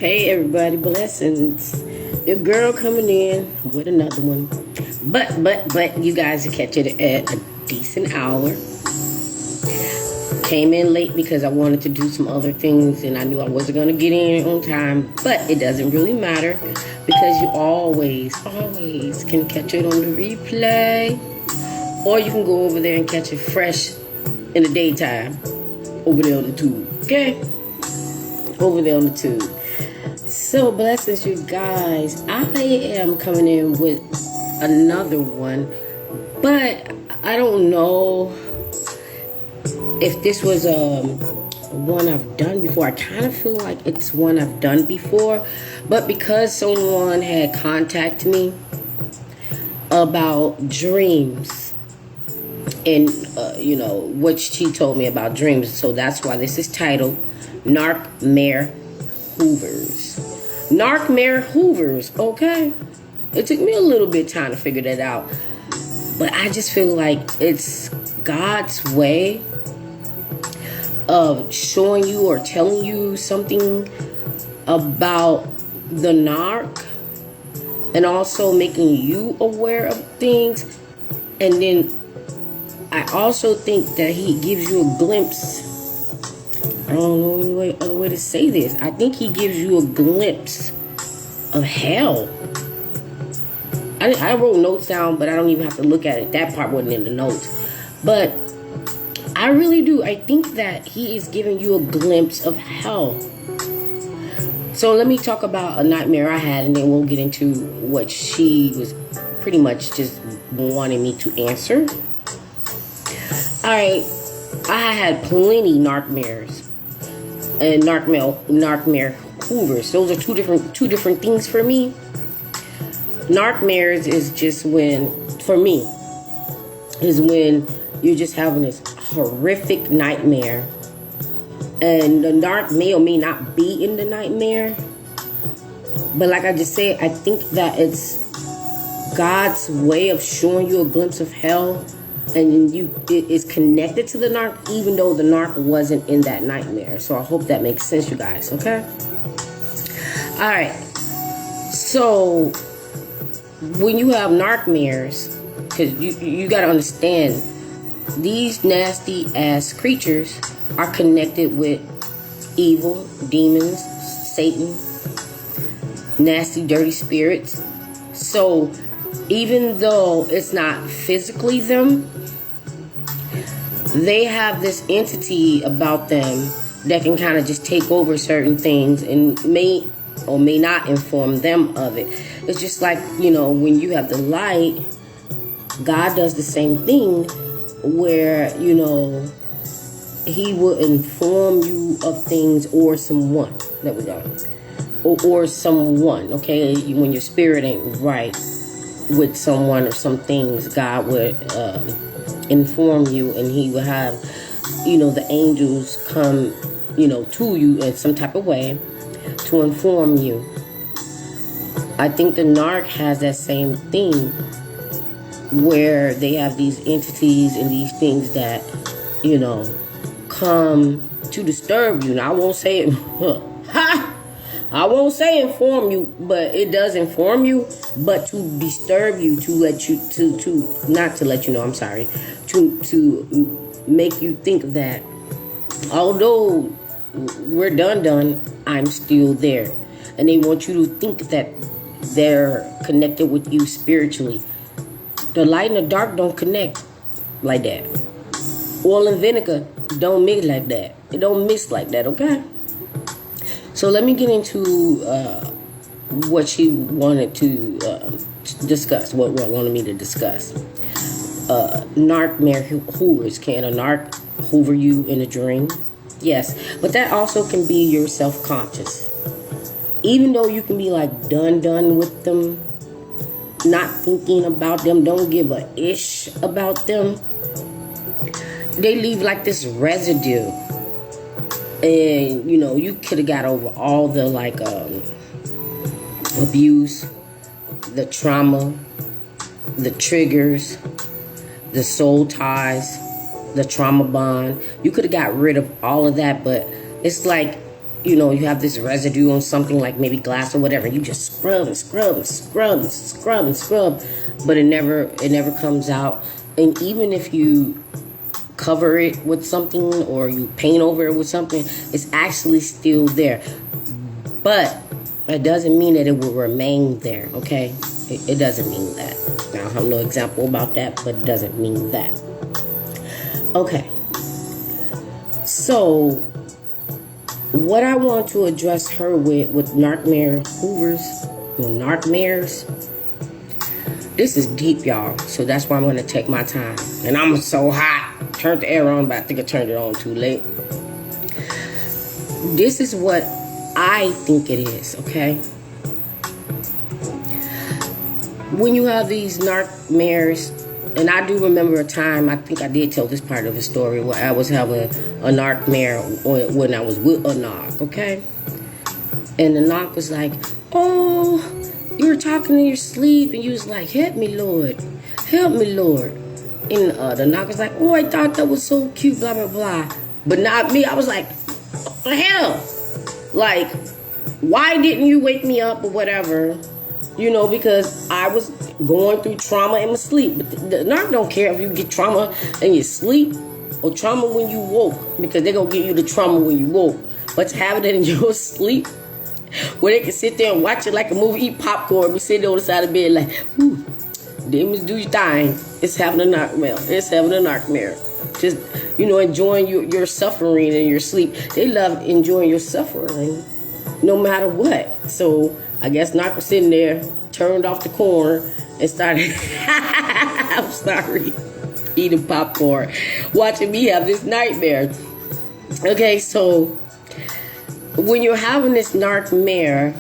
Hey everybody, blessings. Your girl coming in with another one. But you guys catch it at a decent hour. Came in late because I wanted to do some other things and I knew I wasn't gonna get in on time, but it doesn't really matter because you always can catch it on the replay. Or you can go over there and catch it fresh in the daytime over there on the tube. Okay? Over there on the tube. So blessings, you guys. I am coming in with another one, but I don't know if this was one I've done before. I kind of feel like it's one I've done before, but because someone had contacted me about dreams and what she told me about dreams, so that's why this is titled NARC Mare Hoovers. NARC Mare Hoovers, okay? It took me a little bit of time to figure that out, but I just feel like it's God's way of showing you or telling you something about the NARC and also making you aware of things. And then I also think that he gives you a glimpse. I don't know any other way to say this. I think he gives you a glimpse of hell. I wrote notes down, but I don't even have to look at it. That part wasn't in the notes. But I really do. I think that he is giving you a glimpse of hell. So let me talk about a nightmare I had, and then we'll get into what she was pretty much just wanting me to answer. Alright, I had plenty nightmares and nightmare hoovers. Those are two different things for me. Nightmares is just when, for me, is when you're just having this horrific nightmare, and the NARC may or may not be in the nightmare. But like I just said, I think that it's God's way of showing you a glimpse of hell, and it is connected to the NARC, even though the NARC wasn't in that nightmare. So I hope that makes sense, you guys. Okay. All right. So when you have nightmares, because you got to understand, these nasty ass creatures are connected with evil, demons, Satan, nasty, dirty spirits. So even though it's not physically them, they have this entity about them that can kind of just take over certain things and may or may not inform them of it. It's just like, when you have the light, God does the same thing where, he will inform you of things or someone. There we go. Or someone, okay? When your spirit ain't right with someone or some things, God would inform you, and he will have, the angels come, to you in some type of way to inform you. I think the NARC has that same thing where they have these entities and these things that, come to disturb you. Now, I won't say it. I won't say inform you, but it does inform you, but to disturb you, to let you, not to let you know, I'm sorry, to make you think that although we're done, I'm still there. And they want you to think that they're connected with you spiritually. The light and the dark don't connect like that. Oil and vinegar don't mix like that. It don't mix like that, okay? So let me get into what she wanted to discuss, what wanted me to discuss. NARC Mare Hoovers. Can a NARC hoover you in a dream? Yes, but that also can be your self-conscious. Even though you can be like done with them, not thinking about them, don't give a ish about them, they leave like this residue. And, you could have got over all the, abuse, the trauma, the triggers, the soul ties, the trauma bond. You could have got rid of all of that, but it's like you have this residue on something like maybe glass or whatever. You just scrub and scrub and scrub and scrub and scrub, but it never comes out. And even if you cover it with something or you paint over it with something, it's actually still there. But it doesn't mean that it will remain there, okay? It doesn't mean that. Now, I have no example about that, but it doesn't mean that. Okay. So, what I want to address her with Narcmare Narcmares, this is deep, y'all. So that's why I'm going to take my time. And I'm so hot. Turned the air on, but I think I turned it on too late. This is what I think it is, okay? When you have these Narcmares, and I do remember a time, I think I did tell this part of the story, where I was having a Narcmare when I was with a NARC, okay? And the NARC was like, oh, you were talking in your sleep, and you was like, help me, Lord. Help me, Lord. And the NARC was like, oh, I thought that was so cute, blah, blah, blah. But not me. I was like, what the hell? Like, why didn't you wake me up or whatever? Because I was going through trauma in my sleep. But the NARC don't care if you get trauma in your sleep or trauma when you woke, because they're going to give you the trauma when you woke. But to have it in your sleep, where they can sit there and watch it like a movie, eat popcorn, be sitting on the side of the bed like, ooh, demons do your thing. It's having a Narcmare. It's having a Narcmare. Just, enjoying your suffering in your sleep. They love enjoying your suffering no matter what. So I guess NARC was sitting there, turned off the corn, and started, I'm sorry, eating popcorn, watching me have this nightmare. Okay, so when you're having this Narcmare,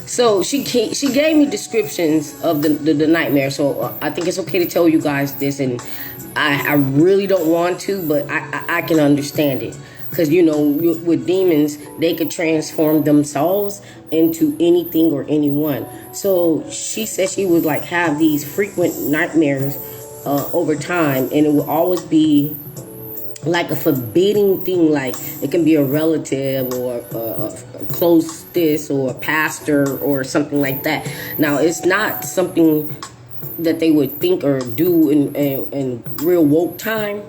so she gave me descriptions of the nightmare. So I think it's okay to tell you guys this, and I really don't want to, but I can understand it. Because, with demons, they could transform themselves into anything or anyone. So she said she would have these frequent nightmares over time, and it will always be like a forbidding thing. Like it can be a relative or a close this or a pastor or something like that. Now, it's not something that they would think or do in real woke time.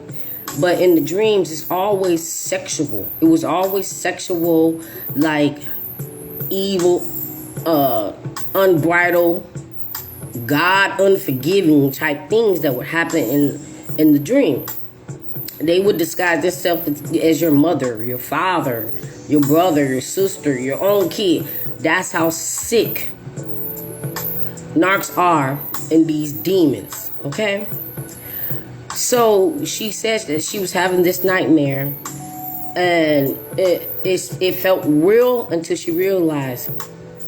But in the dreams, it's always sexual. It was always sexual, like evil, unbridled, God unforgiving type things that would happen in the dream. They would disguise themselves as your mother, your father, your brother, your sister, your own kid. That's how sick NARCs are in these demons, okay? So she says that she was having this nightmare, and it felt real until she realized,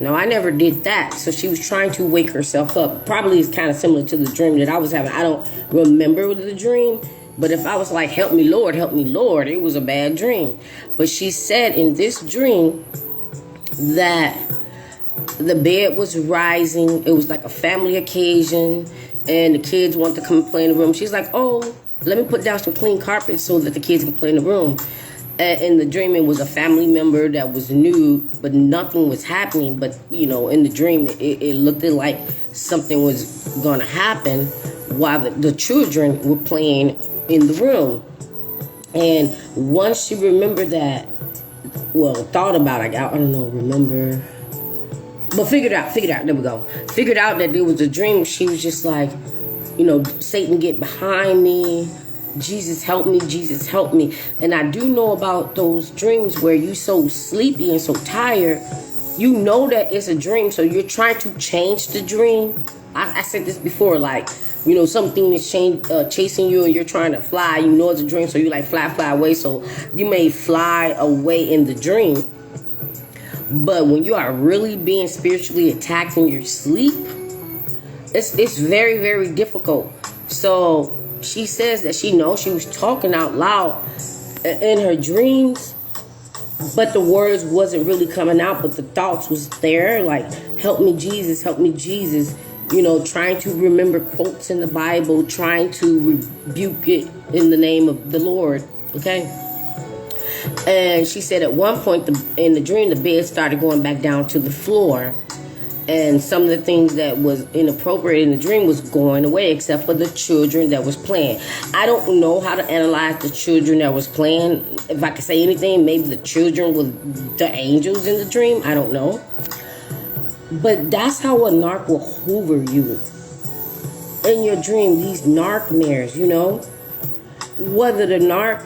no, I never did that. So she was trying to wake herself up. Probably is kind of similar to the dream that I was having. I don't remember the dream, but if I was like, help me, Lord, it was a bad dream. But she said in this dream that the bed was rising. It was like a family occasion, and the kids want to come and play in the room. She's like, oh, let me put down some clean carpet so that the kids can play in the room. In the dream, it was a family member that was new, but nothing was happening. But, in the dream, it looked like something was going to happen while the children were playing in the room. And once she remembered that, thought about it, I don't know, remember... But figured out, there we go. Figured out that it was a dream. She was just like, Satan, get behind me. Jesus, help me. Jesus, help me. And I do know about those dreams where you're so sleepy and so tired. You know that it's a dream, so you're trying to change the dream. I said this before, something is chasing you and you're trying to fly. You know it's a dream, so you fly away. So you may fly away in the dream. But when you are really being spiritually attacked in your sleep, it's very, very difficult. So she says that she knows she was talking out loud in her dreams, but the words wasn't really coming out, but the thoughts was there, like, help me, Jesus, trying to remember quotes in the Bible, trying to rebuke it in the name of the Lord, okay? And she said at one point in the dream, the bed started going back down to the floor. And some of the things that was inappropriate in the dream was going away, except for the children that was playing. I don't know how to analyze the children that was playing. If I could say anything, maybe the children were the angels in the dream. I don't know. But that's how a narc will hoover you. In your dream, these narc mares, whether the narc,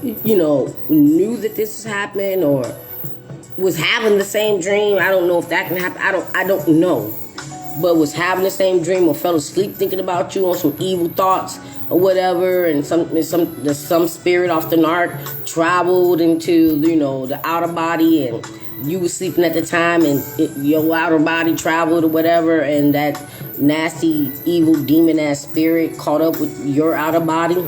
knew that this was happening or was having the same dream. I don't know if that can happen. I don't know. But was having the same dream or fell asleep thinking about you on some evil thoughts or whatever, and some spirit off the narc traveled into, the outer body, and you were sleeping at the time, and your outer body traveled or whatever, and that nasty, evil, demon-ass spirit caught up with your outer body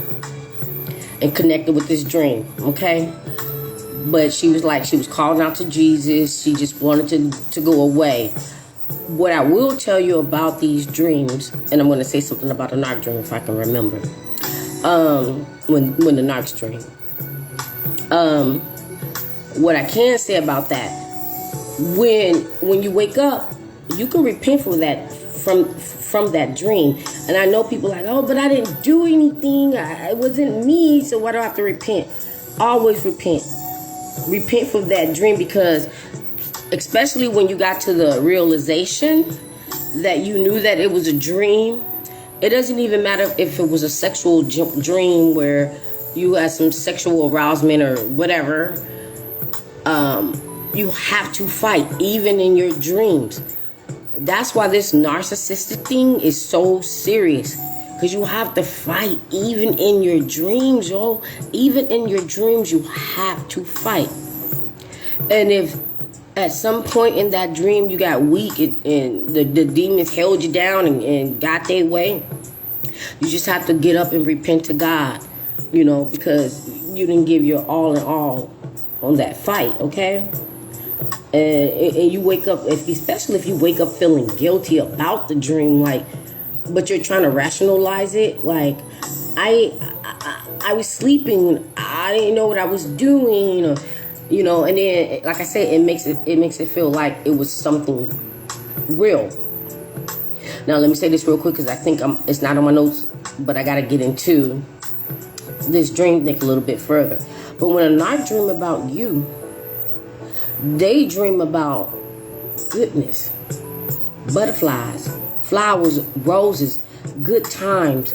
and connected with this dream, okay? But she was calling out to Jesus. She just wanted to go away. What I will tell you about these dreams, and I'm going to say something about a narc dream if I can remember. When the narc's dream. What I can say about that, when you wake up, you can repent for that from that dream. And I know people like, oh, but I didn't do anything. It wasn't me. So why do I have to repent? Always repent. Repent for that dream, because especially when you got to the realization that you knew that it was a dream, it doesn't even matter if it was a sexual dream where you had some sexual arousement or whatever. You have to fight even in your dreams. That's why this narcissistic thing is so serious, because you have to fight even in your dreams, yo. Even in your dreams, you have to fight. And if at some point in that dream you got weak and the demons held you down and got their way, you just have to get up and repent to God, because you didn't give your all in all on that fight, okay? And you wake up, especially if you wake up feeling guilty about the dream, but you're trying to rationalize it. Like, I was sleeping, I didn't know what I was doing, and then, like I said, it makes it feel like it was something real. Now, let me say this real quick, because I think it's not on my notes, but I got to get into this dream thing a little bit further. But when a narc dream about you, they dream about goodness, butterflies, flowers, roses, good times,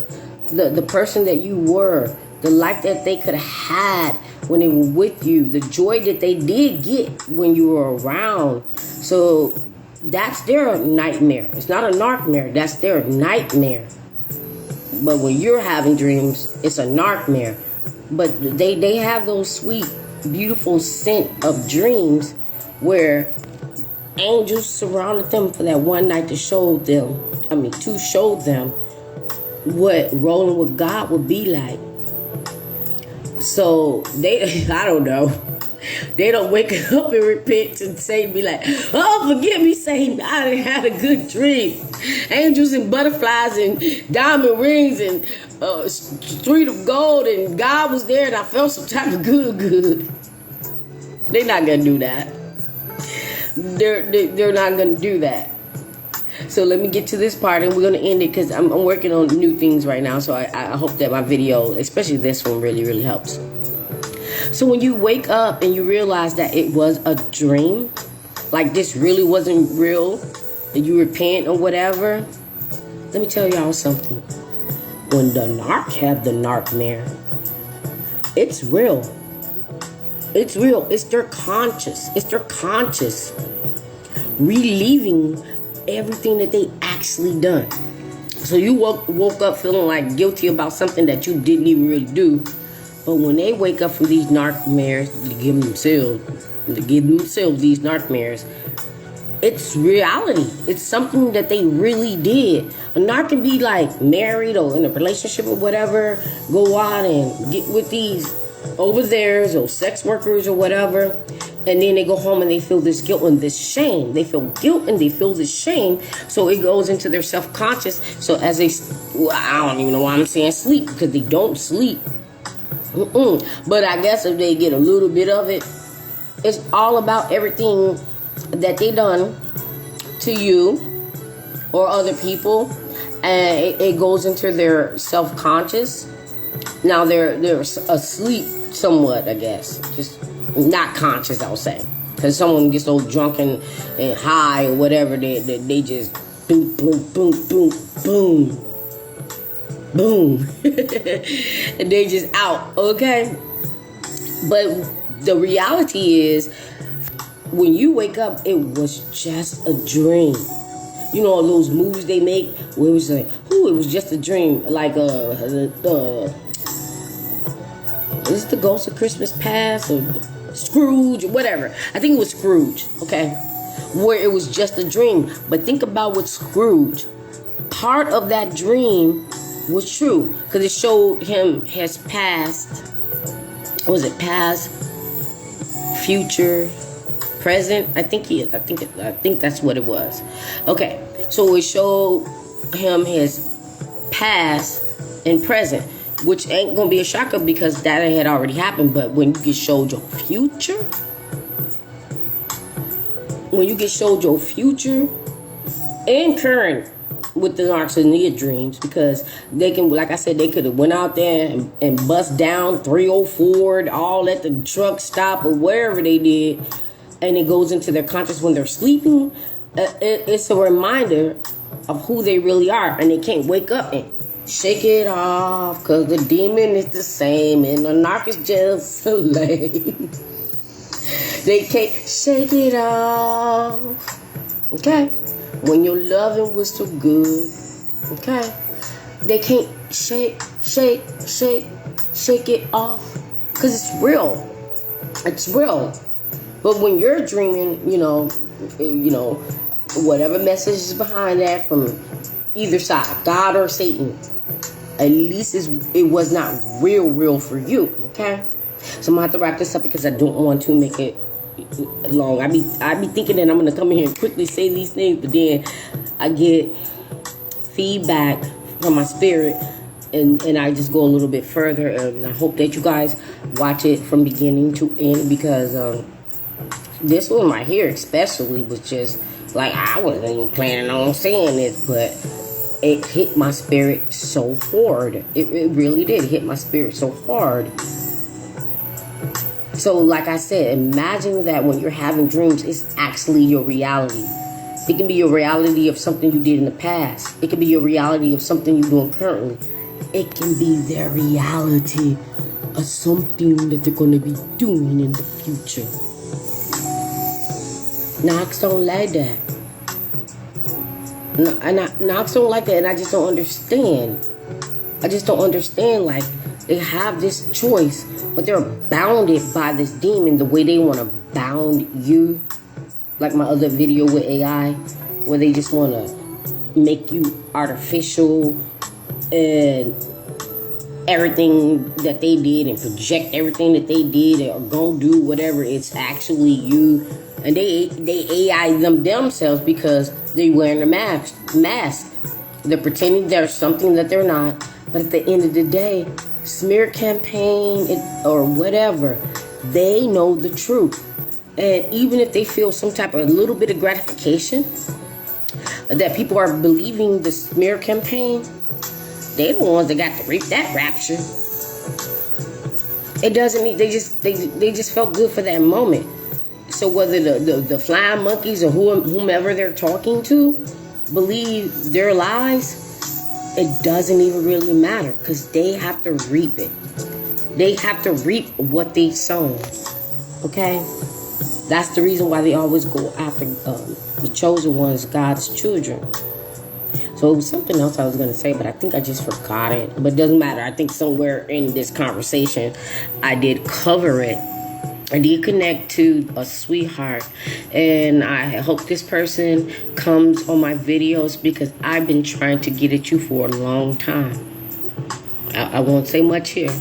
the person that you were, the life that they could have had when they were with you, the joy that they did get when you were around. So that's their nightmare. It's not a narcmare, that's their nightmare. But when you're having dreams, it's a narcmare. But they have those sweet, beautiful scent of dreams where angels surrounded them for that one night to show them what rolling with God would be like. So I don't know. They don't wake up and repent and be like, oh, forgive me, Satan, I didn't have a good dream. Angels and butterflies and diamond rings and street of gold, and God was there and I felt some type of good. They're not going to do that. They're not going to do that. So let me get to this part and we're going to end it, because I'm working on new things right now. So I hope that my video, especially this one, really, really helps. So when you wake up and you realize that it was a dream, like this really wasn't real, and you repent or whatever, let me tell y'all something. When the narc have the narcmare, it's real. It's real. It's their conscious. It's their conscious relieving everything that they actually done. So you woke up feeling like guilty about something that you didn't even really do. But when they wake up from these narcmares, they give themselves these narcmares, it's reality. It's something that they really did. A narc can be like married or in a relationship or whatever, go out and get with these over theirs or sex workers or whatever, and then they go home and they feel this guilt and this shame. They feel guilt and they feel this shame, so it goes into their self-conscious. So as I don't even know why I'm saying sleep, because they don't sleep. But I guess if they get a little bit of it, it's all about everything that they done to you or other people, and it goes into their self-conscious. Now they're asleep somewhat, I guess, just not conscious, I'll say, because someone gets so drunk and high or whatever, they just boom, boom, boom, boom, boom, boom, and they just out, okay? But the reality is, when you wake up, it was just a dream. You know those movies they make where it was like, "Ooh, it was just a dream." Like is it the Ghost of Christmas Past or Scrooge or whatever? I think it was Scrooge. Okay, where it was just a dream. But think about what Scrooge. Part of that dream was true because it showed him his past. Was it past, future, present? I think that's what it was. Okay, so it showed him his past and present, which ain't gonna be a shocker because that had already happened. But when you get showed your future, and current with the NARCs and their dreams, because they can, like I said, they could have went out there and bust down 304, all at the truck stop or wherever they did, and it goes into their conscious when they're sleeping. It's a reminder of who they really are, and they can't wake up and shake it off, because the demon is the same and the NARC is just so lame. They can't shake it off, okay? When your loving was so good, okay? They can't shake it off, because it's real. It's real. But when you're dreaming, you know, whatever message is behind that from either side, God or Satan, at least it was not real for you, okay? So I'm gonna have to wrap this up because I don't want to make it long. I be thinking that I'm gonna come in here and quickly say these things, but then I get feedback from my spirit, and I just go a little bit further. And I hope that you guys watch it from beginning to end, because this one right here especially was just like, I wasn't even planning on saying this, but it hit my spirit so hard. It really did hit my spirit so hard. So like I said, imagine that when you're having dreams, it's actually your reality. It can be your reality of something you did in the past. It can be your reality of something you're doing currently. It can be their reality of something that they're going to be doing in the future. Knocks don't like that. Knocks don't like that, and I just don't understand. Like, they have this choice, but they're bounded by this demon the way they want to bound you. Like my other video with AI, where they just want to make you artificial and everything that they did, and project everything that they did or gonna do, whatever, it's actually you. And they AI themselves because they're wearing a mask. They're pretending they're something that they're not. But at the end of the day, smear campaign or whatever, they know the truth. And even if they feel some type of a little bit of gratification that people are believing the smear campaign, they're the ones that got to reap that rapture. It doesn't mean they just felt good for that moment. So whether the flying monkeys or whomever they're talking to believe their lies, it doesn't even really matter, because they have to reap it. They have to reap what they sown. Okay? That's the reason why they always go after the chosen ones, God's children. So it was something else I was going to say, but I think I just forgot it. But it doesn't matter. I think somewhere in this conversation, I did cover it. I did connect to a sweetheart, and I hope this person comes on my videos, because I've been trying to get at you for a long time. I won't say much here,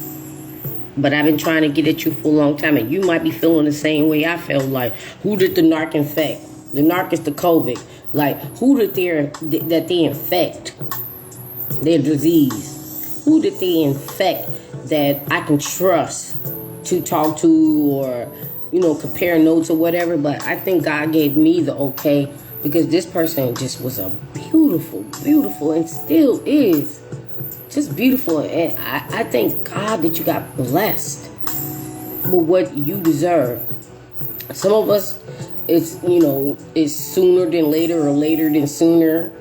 but I've been trying to get at you for a long time, and you might be feeling the same way I felt. Like, who did the NARC infect? The NARC is the COVID. Like, who did they infect? Their disease. Who did they infect that I can trust to talk to or, compare notes or whatever. But I think God gave me the okay, because this person just was a beautiful, and still is just beautiful. And I thank God that you got blessed with what you deserve. Some of us, it's sooner than later or later than sooner.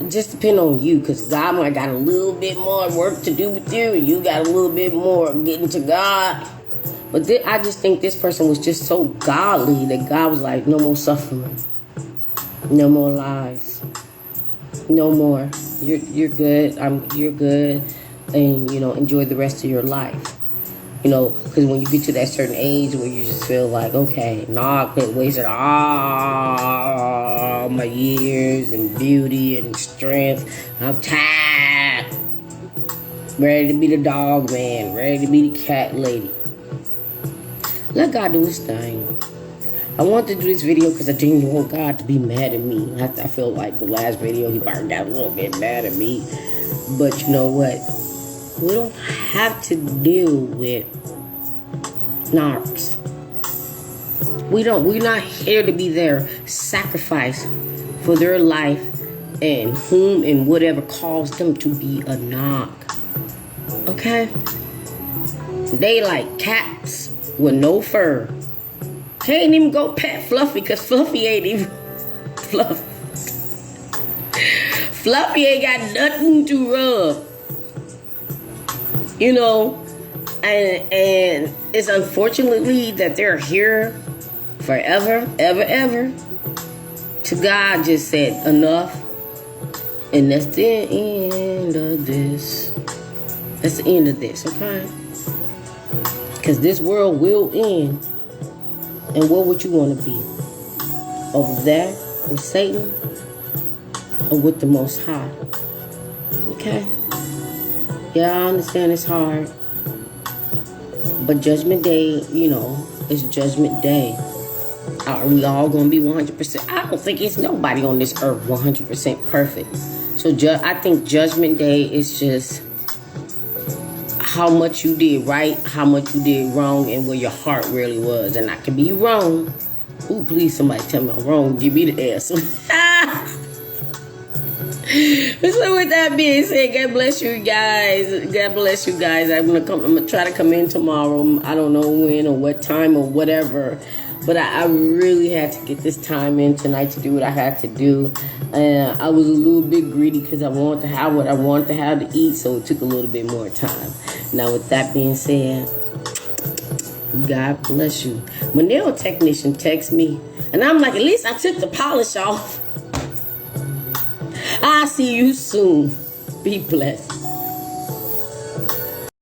Just depend on you, because God might got a little bit more work to do with you. You got a little bit more getting to God. But I just think this person was just so godly that God was like, no more suffering, no more lies, no more. You're good. You're good, and enjoy the rest of your life. Because when you get to that certain age where you just feel like, okay, I could wasted all my years and beauty and strength. I'm tired. Ready to be the dog man. Ready to be the cat lady. Let God do his thing. I wanted to do this video because I didn't want God to be mad at me. I feel like the last video, he burned out a little bit mad at me. But you know what? We don't have to deal with NARCs. We're not here to be their sacrifice for their life and whom and whatever caused them to be a NARC. Okay? They like cats with no fur. Can't even go pet Fluffy, because Fluffy ain't even Fluffy. Fluffy ain't got nothing to rub. And it's unfortunately that they're here forever, ever. To God just said enough. And that's the end of this. That's the end of this, okay? Because this world will end. And what would you want to be? Over there with Satan or with the Most High? Okay? Yeah, I understand it's hard. But Judgment Day, it's Judgment Day. Are we all going to be 100%? I don't think it's nobody on this earth 100% perfect. So I think Judgment Day is just how much you did right, how much you did wrong, and where your heart really was. And I can be wrong. Ooh, please, somebody tell me I'm wrong. Give me the answer. So with that being said, God bless you guys. God bless you guys. I'm gonna try to come in tomorrow. I don't know when or what time or whatever. But I really had to get this time in tonight to do what I had to do. And I was a little bit greedy because I wanted to have what I wanted to have to eat. So it took a little bit more time. Now with that being said, God bless you. When their technician texts me, and I'm like, at least I took the polish off. I'll see you soon. Be blessed.